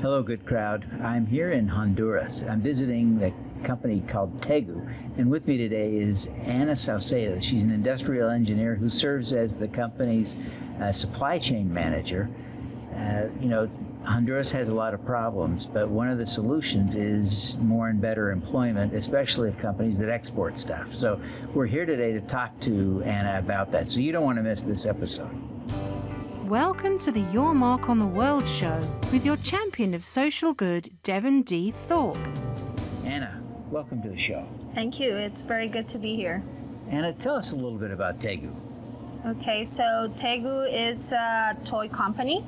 Hello, good crowd. I'm here in Honduras. I'm visiting the company called Tegu, and with me today is Ana Sauceda. She's an industrial engineer who serves as the company's supply chain manager. Honduras has a lot of problems, but one of the solutions is more and better employment, especially of companies that export stuff. So we're here today to talk to Ana about that, so you don't want to miss this episode. Welcome to the Your Mark on the World show with your champion of social good, Devin D. Thorpe. Ana, welcome to the show. Thank you. It's very good to be here. Ana, tell us a little bit about Tegu. Okay, so Tegu is a toy company.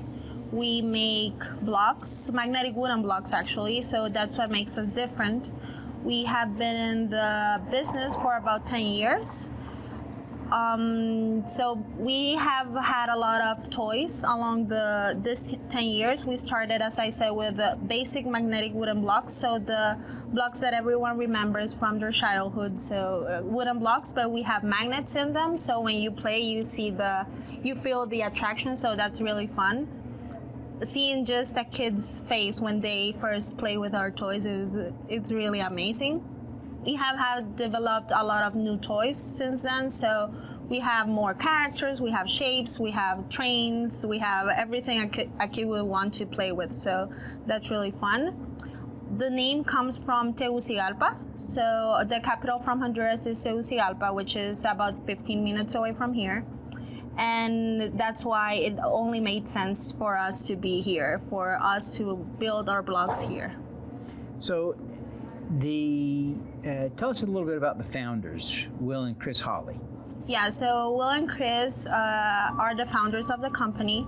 We make blocks, magnetic wooden blocks actually, so that's what makes us different. We have been in the business for about 10 years. So we have had a lot of toys along this 10 years. We started, as I said, with the basic magnetic wooden blocks, so the blocks that everyone remembers from their childhood. So wooden blocks, but we have magnets in them, so when you play, you feel the attraction, so that's really fun. Seeing just a kid's face when they first play with our toys it's really amazing. We have developed a lot of new toys since then, so we have more characters, we have shapes, we have trains, we have everything a kid would want to play with, so that's really fun. The name comes from Tegucigalpa, so the capital from Honduras is Tegucigalpa, which is about 15 minutes away from here. And that's why it only made sense for us to be here, for us to build our blocks here. So, tell us a little bit about the founders, Will and Chris Haughey. Yeah, so Will and Chris are the founders of the company.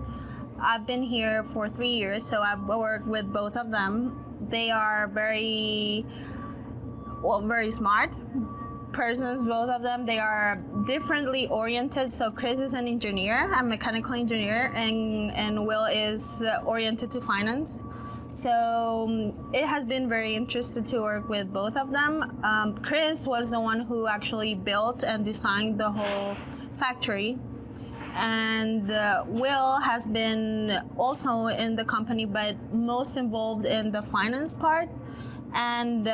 I've been here for 3 years, so I've worked with both of them. They are very smart persons, both of them. They are differently oriented. So Chris is an engineer, a mechanical engineer, and Will is oriented to finance. So it has been very interesting to work with both of them. Chris was the one who actually built and designed the whole factory. And Will has been also in the company, but most involved in the finance part. And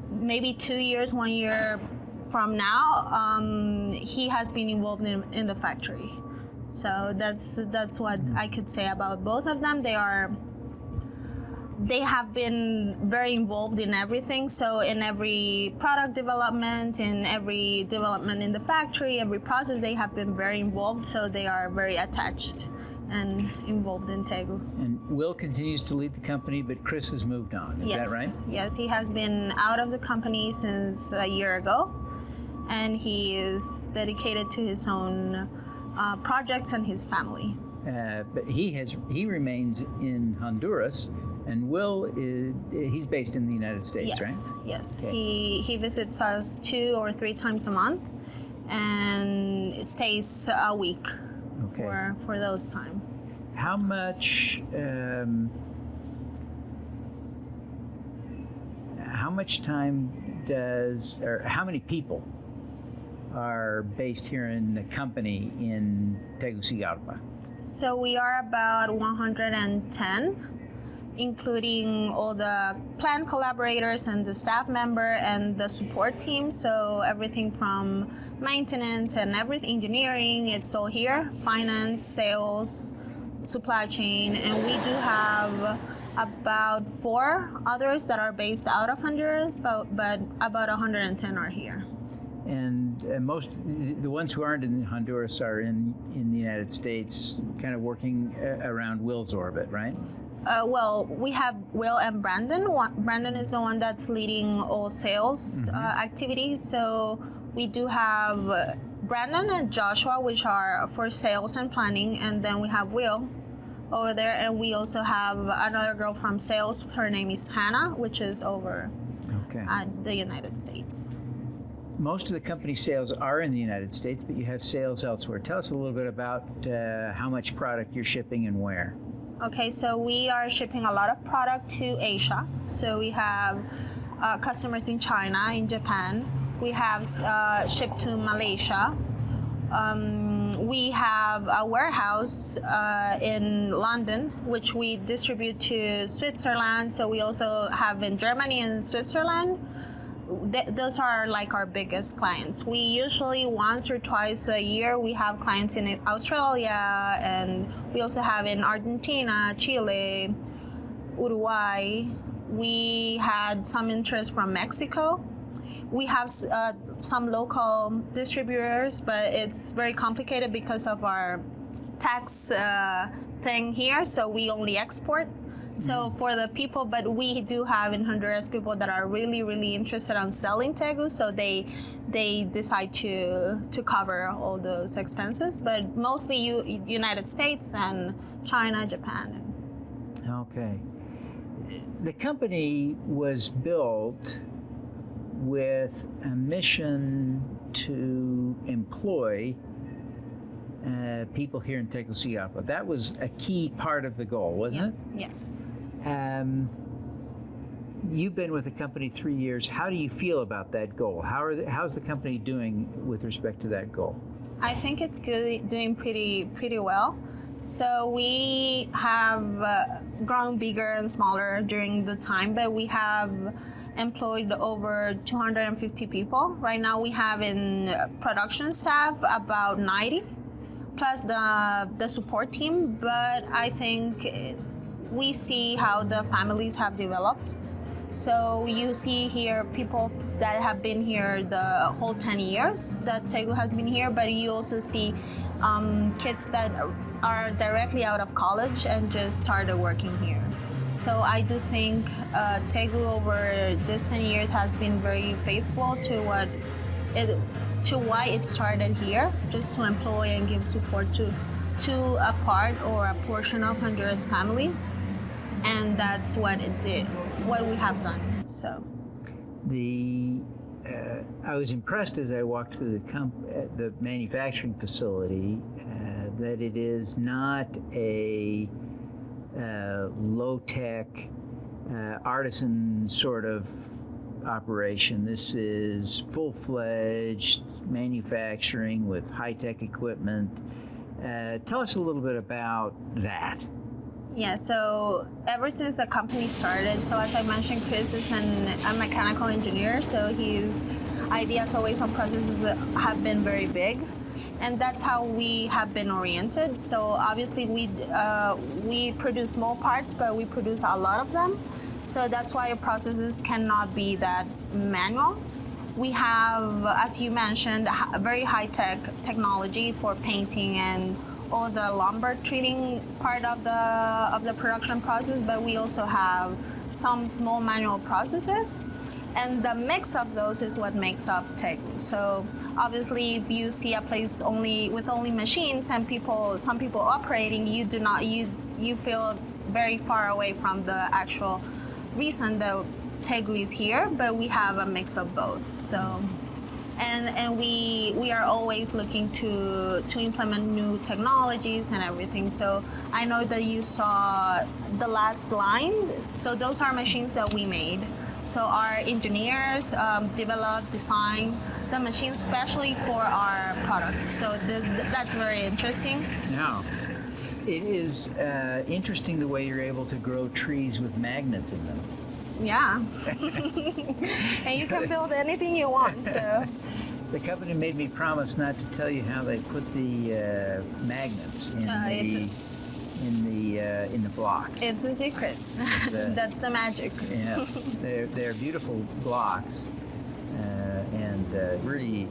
maybe 1 year from now, he has been involved in the factory. So that's what I could say about both of them. They have been very involved in everything. So in every product development, in every development in the factory, every process, they have been very involved. So they are very attached and involved in Tegu. And Will continues to lead the company, but Chris has moved on. Is that right? Yes, he has been out of the company since a year ago, and he is dedicated to his own projects and his family. But he remains in Honduras, and Will he's based in the United States, right? Yes. Okay. He visits us 2 or 3 times a month, and stays a week. Okay. For those time. How much time how many people are based here in the company in Tegucigalpa? So we are about 110, including all the plant collaborators and the staff member and the support team. So everything from maintenance and everything, engineering, it's all here. Finance, sales, supply chain, and we do have about 4 others that are based out of Honduras, but about 110 are here. And most the ones who aren't in Honduras are in the United States, kind of working around Will's orbit, right? Well, we have Will and Brandon. Brandon is the one that's leading all sales activities. So we do have Brandon and Joshua, which are for sales and planning, and then we have Will over there, and we also have another girl from sales. Her name is Hannah, which is over at the United States. Most of the company's sales are in the United States, but you have sales elsewhere. Tell us a little bit about how much product you're shipping and where. Okay, so we are shipping a lot of product to Asia. So we have customers in China, in Japan. We have shipped to Malaysia. We have a warehouse in London, which we distribute to Switzerland. So we also have in Germany and Switzerland. Those are like our biggest clients. We usually once or twice a year we have clients in Australia, and we also have in Argentina, Chile, Uruguay. We had some interest from Mexico. We have some local distributors, but it's very complicated because of our tax thing here, so we only export. So for the people, but we do have in Honduras people that are really, really interested in selling Tegu, so they decide to cover all those expenses, but mostly United States and China, Japan. Okay. The company was built with a mission to employ people here in Tegucigalpa. That was a key part of the goal, wasn't it? Yes. You've been with the company 3 years. How do you feel about that goal? How's the company doing with respect to that goal? I think it's good, doing pretty well. So we have grown bigger and smaller during the time, but we have employed over 250 people. Right now we have in production staff about 90, plus the support team, but I think we see how the families have developed. So you see here people that have been here the whole 10 years that Tegu has been here, but you also see kids that are directly out of college and just started working here. So I do think Tegu over this 10 years has been very faithful to why it started here, just to employ and give support to a part or a portion of Honduras families, and that's what it did, what we have done. So I was impressed as I walked through the manufacturing facility that it is not a low-tech artisan sort of operation. This is full-fledged manufacturing with high-tech equipment. Tell us a little bit about that. Yeah, so ever since the company started, so as I mentioned, Chris is a mechanical engineer, so his ideas always on processes have been very big, and that's how we have been oriented. So obviously we produce small parts, but we produce a lot of them. So that's why our processes cannot be that manual. We have, as you mentioned, a very high-tech technology for painting and all the lumber treating part of the production process, but we also have some small manual processes, and the mix of those is what makes up Tegu. So obviously, if you see a place with only machines and some people operating, you feel very far away from the actual reason that Tegu is here, but we have a mix of both. So. And we are always looking to implement new technologies and everything. So I know that you saw the last line. So those are machines that we made. So our engineers design the machines specially for our products. So that's very interesting. Yeah. It is interesting the way you're able to grow trees with magnets in them. Yeah. And you can build anything you want. So the company made me promise not to tell you how they put the magnets in the blocks. It's a secret. That's the magic. Yes, they're beautiful blocks, and really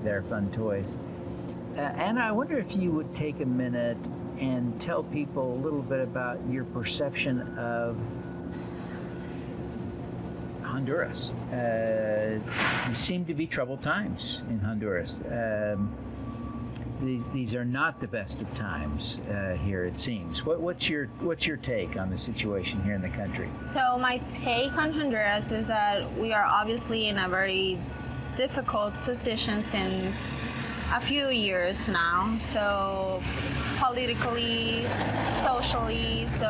they're fun toys. Anna, I wonder if you would take a minute and tell people a little bit about your perception of Honduras. These seem to be troubled times in Honduras. These are not the best of times here, it seems. What's your take on the situation here in the country? So my take on Honduras is that we are obviously in a very difficult position since a few years now. So politically, socially, so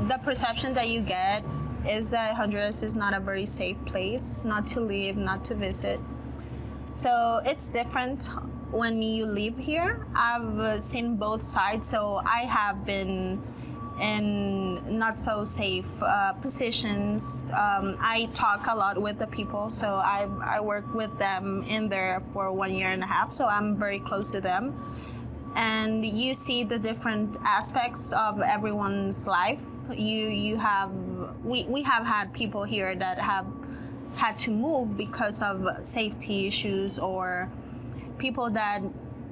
the perception that you get is that Honduras is not a very safe place, not to live, not to visit. So it's different when you live here, I've seen both sides. So I have been in not so safe positions. I talk a lot with the people, so I work with them in there for 1.5 years, so I'm very close to them. And you see the different aspects of everyone's life. We have had people here that have had to move because of safety issues, or people that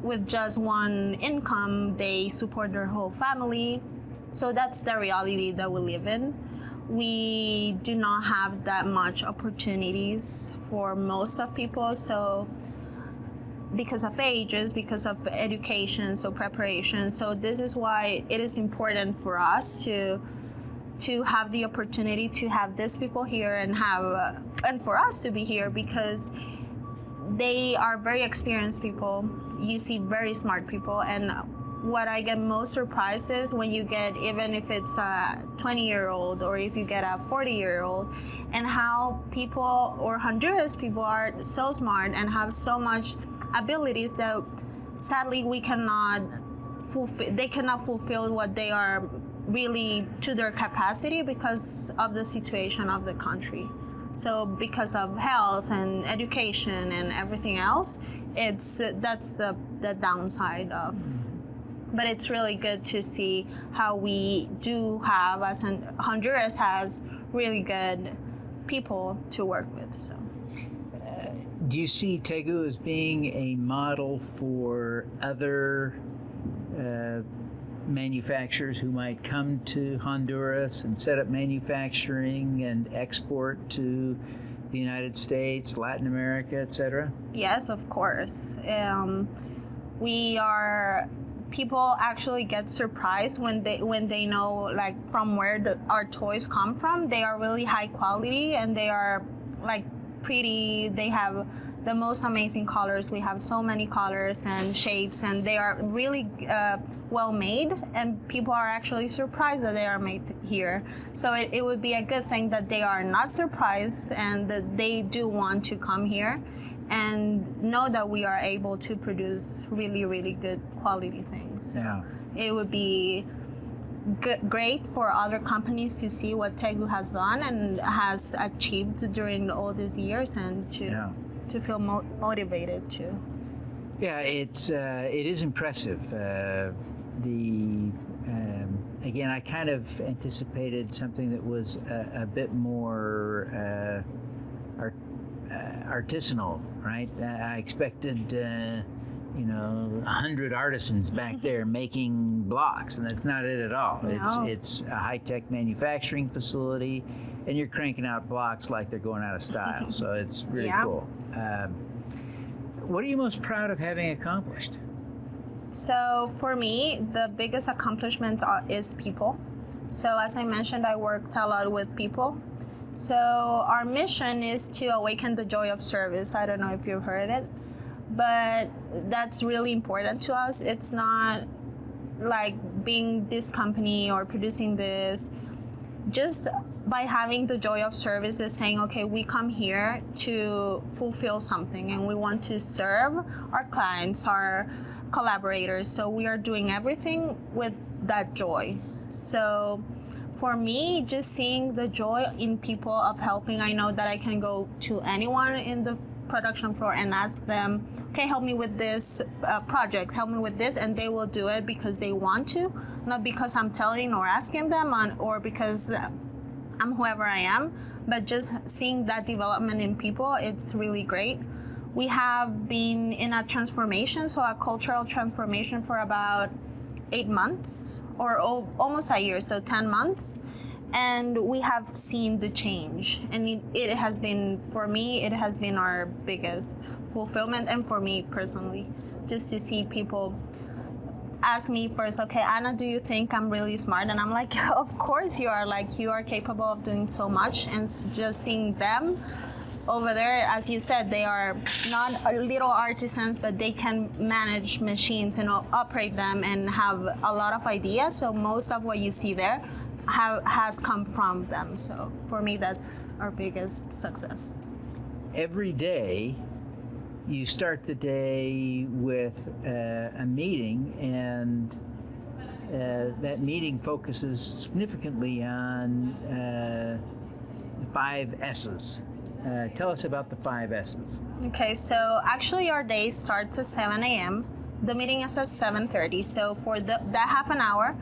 with just one income, they support their whole family. So that's the reality that we live in. We do not have that much opportunities for most of people. So because of ages, because of education, so preparation. So this is why it is important for us to have the opportunity to have these people here and for us to be here, because they are very experienced people. You see very smart people, and what I get most surprised is when you get, even if it's a 20-year-old or if you get a 40-year-old, and how people or Honduras people are so smart and have so much abilities that sadly they cannot fulfill what they are really to their capacity because of the situation of the country. So because of health and education and everything else, that's the downside of. But it's really good to see how we do have, as Honduras has really good people to work with. So. Do you see Tegu as being a model for other manufacturers who might come to Honduras and set up manufacturing and export to the United States, Latin America, etc.? Yes, of course. People actually get surprised when they know, like, from where our toys come from. They are really high quality, and they are like pretty. They have the most amazing colors. We have so many colors and shapes, and they are really well made, and people are actually surprised that they are made here. So it would be a good thing that they are not surprised, and that they do want to come here and know that we are able to produce really, really good quality things. So yeah. It would be great for other companies to see what Tegu has done and has achieved during all these years, and to feel motivated too. Yeah, it is impressive. Again, I kind of anticipated something that was a bit more artisanal, right? I expected, 100 artisans back there making blocks, and that's not it at all. No. It's a high-tech manufacturing facility, and you're cranking out blocks like they're going out of style. So it's really cool. What are you most proud of having accomplished? So for me, the biggest accomplishment is people. So as I mentioned, I worked a lot with people. So our mission is to awaken the joy of service. I don't know if you've heard it, but that's really important to us. It's not like being this company or producing this. Just by having the joy of service is saying, okay, we come here to fulfill something, and we want to serve our clients, our collaborators. So we are doing everything with that joy. So for me, just seeing the joy in people of helping, I know that I can go to anyone in the production floor and ask them, okay, help me with this project, help me with this, and they will do it because they want to, not because I'm telling or asking them or because I'm whoever I am, but just seeing that development in people, it's really great. We have been in a transformation, so a cultural transformation for about 8 months, or almost a year, so 10 months. And we have seen the change. And it has been, for me, it has been our biggest fulfillment. And for me personally, just to see people ask me first, okay, Anna, do you think I'm really smart? And I'm like, of course you are. Like, you are capable of doing so much. And just seeing them over there, as you said, they are not little artisans, but they can manage machines and operate them and have a lot of ideas. So most of what you see there has come from them. So for me, that's our biggest success. Every day, you start the day with a meeting, and that meeting focuses significantly on the 5 S's. Tell us about the 5 S's. Okay, so actually our day starts at 7 a.m. The meeting is at 7:30. So for that half an hour,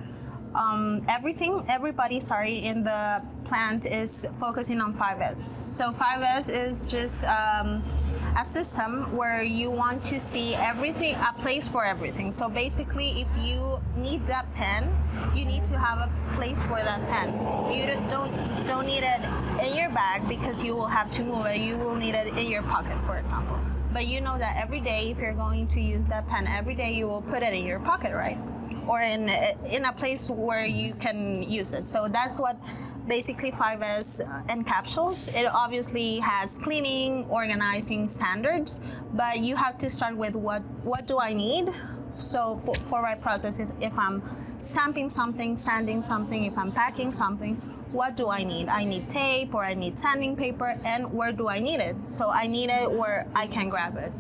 everybody in the plant is focusing on 5S. So 5S is just a system where you want to see everything, a place for everything. So basically, if you need that pen, you need to have a place for that pen. You don't need it in your bag because you will have to move it. You will need it in your pocket, for example. But you know that every day, if you're going to use that pen every day, you will put it in your pocket, right? Or in a place where you can use it. So that's what basically 5S encapsulates. It obviously has cleaning, organizing standards, but you have to start with what do I need? So for my process is if I'm stamping something, sanding something, if I'm packing something, what do I need? I need tape or I need sanding paper, and where do I need it? So I need it where I can grab it,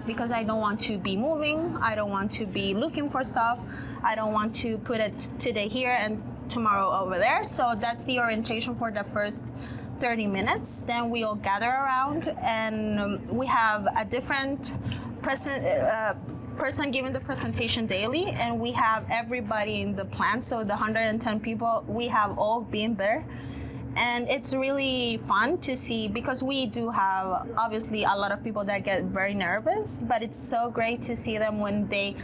because I don't want to be moving, I don't want to be looking for stuff, I don't want to put it today here and tomorrow over there. So that's the orientation for the first 30 minutes. Then we'll gather around, and we have a different person giving the presentation daily, and we have everybody in the plant. So the 110 people, we have all been there. And it's really fun to see, because we do have obviously a lot of people that get very nervous, but it's so great to see them when they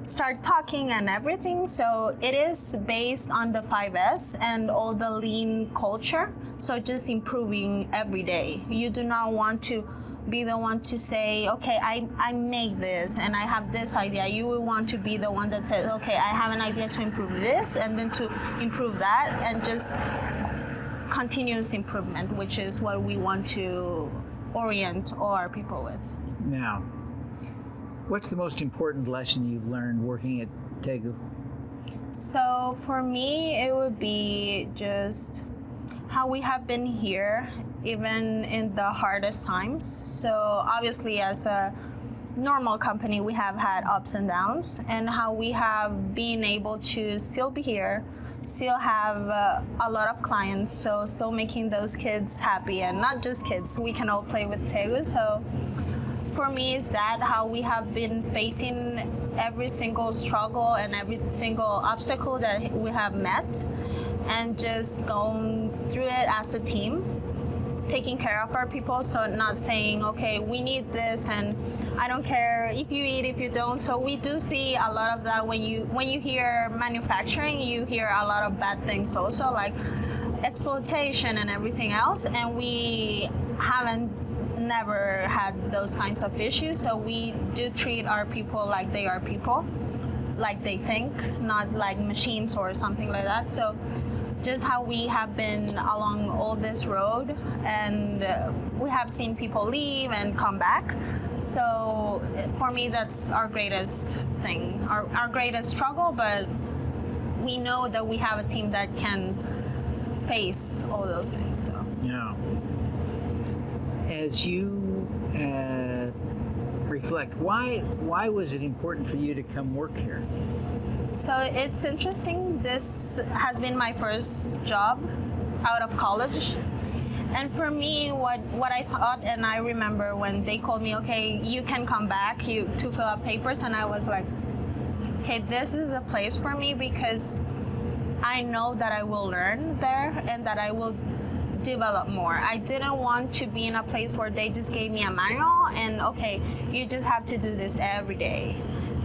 start talking and everything. So it is based on the 5S and all the lean culture. So just improving every day. You do not want to be the one to say, okay, I make this and I have this idea. You will want to be the one that says, okay, I have an idea to improve this, and then to improve that, and just continuous improvement, which is what we want to orient all our people with. Now, what's the most important lesson you've learned working at Tegu? So for me, it would be just how we have been here, even in the hardest times. So obviously, as a normal company, we have had ups and downs, and how we have been able to still be here, still have a lot of clients, so still making those kids happy, and not just kids, we can all play with Tegu. So for me, is that how we have been facing every single struggle and every single obstacle that we have met, and just going through it as a team, taking care of our people. So not saying, okay, we need this and I don't care if you eat, if you don't. So we do see a lot of that. When you hear manufacturing, you hear a lot of bad things also, like exploitation and everything else, and we never had those kinds of issues. So we do treat our people like they are people, like they think, not like machines or something like that. So just how we have been along all this road, and we have seen people leave and come back. So for me, that's our greatest thing, our greatest struggle, but we know that we have a team that can face all those things. So yeah. As you reflect, why was it important for you to come work here? So it's interesting. This has been my first job out of college. And for me, what I thought, and I remember when they called me, okay, you can come back to fill out papers, and I was like, okay, this is a place for me, because I know that I will learn there and that I will develop more. I didn't want to be in a place where they just gave me a manual and, okay, you just have to do this every day.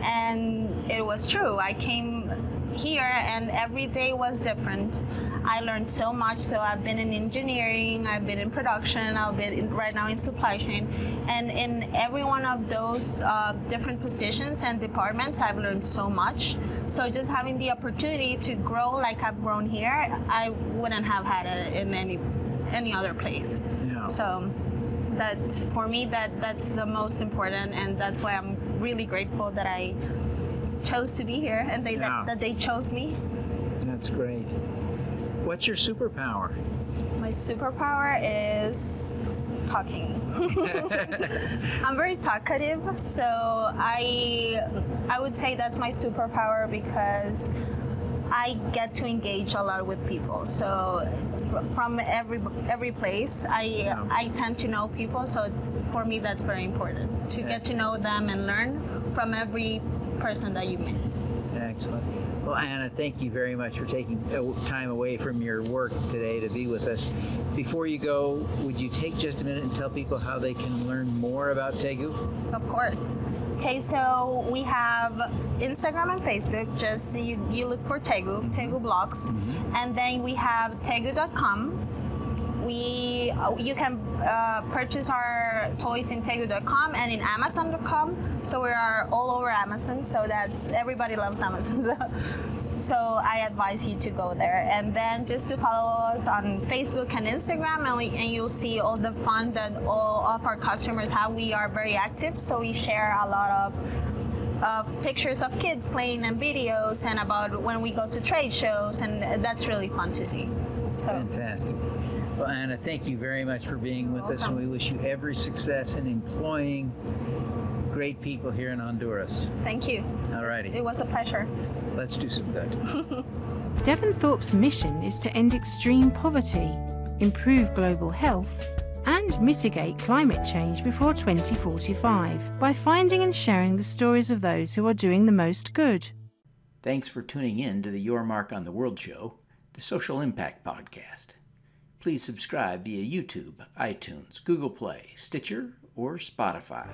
And it was true. I came here and every day was different. I learned so much. So I've been in engineering, I've been in production, I've been right now in supply chain. And in every one of those different positions and departments, I've learned so much. So just having the opportunity to grow like I've grown here, I wouldn't have had it in any other place. Yeah. So that for me, that's the most important, and that's why I'm really grateful that I chose to be here and that they chose me. That's great. What's your superpower? My superpower is talking. I'm very talkative, so I would say that's my superpower because I get to engage a lot with people. So from every place, I tend to know people. So for me, that's very important to get to know them and learn from every person that you meet. Excellent. Well, Anna, thank you very much for taking time away from your work today to be with us. Before you go, would you take just a minute and tell people how they can learn more about Tegu? Of course. Okay, so we have Instagram and Facebook. Just you look for Tegu, Tegu Blogs, and then we have Tegu.com. You can purchase our toys in Tegu.com and in Amazon.com. So we are all over Amazon. So everybody loves Amazon. So I advise you to go there, and then just to follow us on Facebook and Instagram, and you'll see all the fun that all of our customers have. We are very active, so we share a lot of pictures of kids playing and videos, and about when we go to trade shows, and that's really fun to see. So. Fantastic. Well, Anna, thank you very much for being with us, and we wish you every success in employing great people here in Honduras. Thank you. All righty. It was a pleasure. Let's do some good. Devin Thorpe's mission is to end extreme poverty, improve global health, and mitigate climate change before 2045 by finding and sharing the stories of those who are doing the most good. Thanks for tuning in to the Your Mark on the World show, the Social Impact Podcast. Please subscribe via YouTube, iTunes, Google Play, Stitcher, or Spotify.